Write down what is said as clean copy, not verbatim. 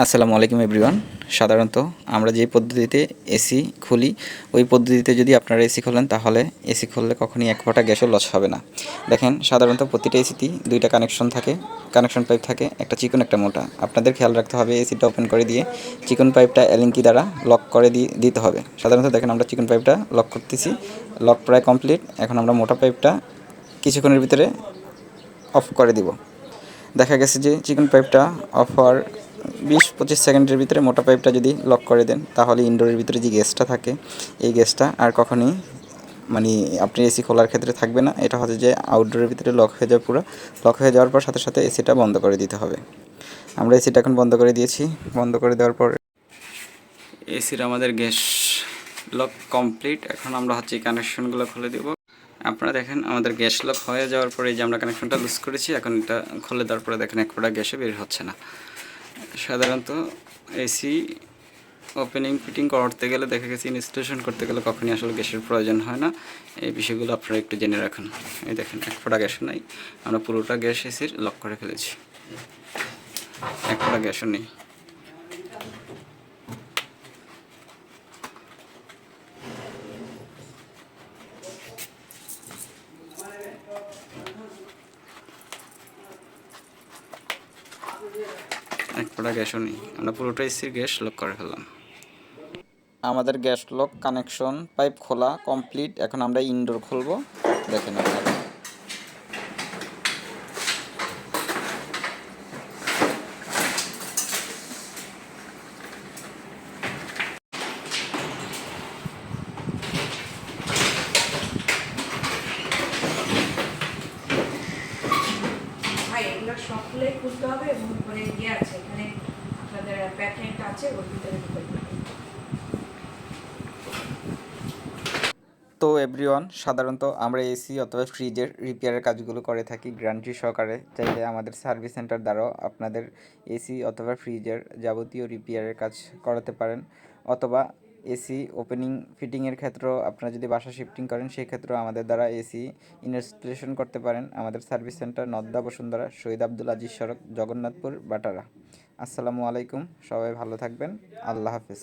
আসসালামু আলাইকুম এভরিওয়ান। সাধারণত আমরা যে পদ্ধতিতে এসি খুলি ওই পদ্ধতিতে যদি আপনারা এসি খোলেন তাহলে এসি খুললে কখনই এক ফোঁটা গ্যাসও লস হবে না। দেখেন, সাধারণত প্রতিটা এসিতেই দুইটা কানেকশন থাকে, কানেকশন পাইপ থাকে, একটা চিকন একটা মোটা। আপনাদের খেয়াল রাখতে হবে এসিটা ওপেন করে দিয়ে চিকন পাইপটা অ্যালিঙ্কি দ্বারা লক করে দিতে হবে। সাধারণত দেখেন আমরা চিকন পাইপটা লক করতেছি, লক প্রায় কমপ্লিট। এখন আমরা মোটা পাইপটা কিছুক্ষণের ভিতরে অফ করে দিব। দেখা গেছে যে চিকন পাইপটা অফ হওয়ার 20-25 সেকেন্ডের ভিতরে মোটা পাইপটা যদি লক করে দেন তাহলে ইনডোরের ভিতরে যে গ্যাসটা থাকে এই গ্যাসটা আর কখনই মানে আপনি এসি খোলার ক্ষেত্রে থাকবে না। এটা হচ্ছে যে আউটডোরের ভিতরে লক হয়ে যাবে, পুরো লক হয়ে যাওয়ার পর সাথে সাথে এসিটা বন্ধ করে দিতে হবে। আমরা এসিটা এখন বন্ধ করে দিয়েছি। বন্ধ করে দেওয়ার পর এসির আমাদের গ্যাস লক কমপ্লিট। এখন আমরা হচ্ছে এই কানেকশনগুলো খুলে দেব। আপনারা দেখেন আমাদের গ্যাস লক হয়ে যাওয়ার পরে যে আমরা কানেকশনটা লুজ করেছি, এখন এটা খুলে দেওয়ার পরে দেখেন এক ফোঁটা গ্যাসে বের হচ্ছে না। সাধারণত এসি ওপেনিং ফিটিং করতে গেলে দেখা গেছে ইনস্টলেশন করতে গেলে কখনই আসলে গ্যাসের প্রয়োজন হয় না। এই বিষয়গুলো আপনারা একটু জেনে রাখুন। এই দেখেন এক ফোঁটা গ্যাসও নাই, আমরা পুরোটা গ্যাস এসির লক করে ফেলেছি, এক ফোঁটা গ্যাসও নেই। এক ফোঁটা গ্যাসও নেই, আমরা পুরোটা এসির গ্যাস লক করে ফেললাম। আমাদের গ্যাস লক কানেকশন পাইপ খোলা কমপ্লিট। এখন আমরা ইনডোর খুলবো। দেখেন আপনারা এগুলো সবগুলোই খুলতে হবে এবং উপরে ইয়ে আছে, এখানে আপনাদের প্যাকেট আছে, ওর ভিতরে ঢুকাতে হবে। তো এভরিওয়ান, সাধারণত আমরা এসি অথবা ফ্রিজের রিপেয়ারের কাজগুলো করে থাকি গ্যারান্টি সহকারে। চাইলে আমাদের সার্ভিস সেন্টার দ্বারাও আপনাদের এসি অথবা ফ্রিজের যাবতীয় রিপেয়ারের কাজ করাতে পারেন। অথবা এসি ওপেনিং ফিটিংয়ের ক্ষেত্রেও আপনারা যদি বাসা শিফটিং করেন সেই ক্ষেত্রেও আমাদের দ্বারা এসি ইনস্টলেশন করতে পারেন। আমাদের সার্ভিস সেন্টার নদ্দা বসুন্ধরা, শহীদ আব্দুল আজিজ সড়ক, জগন্নাথপুর, বাটারা। আসসালামু আলাইকুম, সবাই ভালো থাকবেন। আল্লাহ হাফেজ।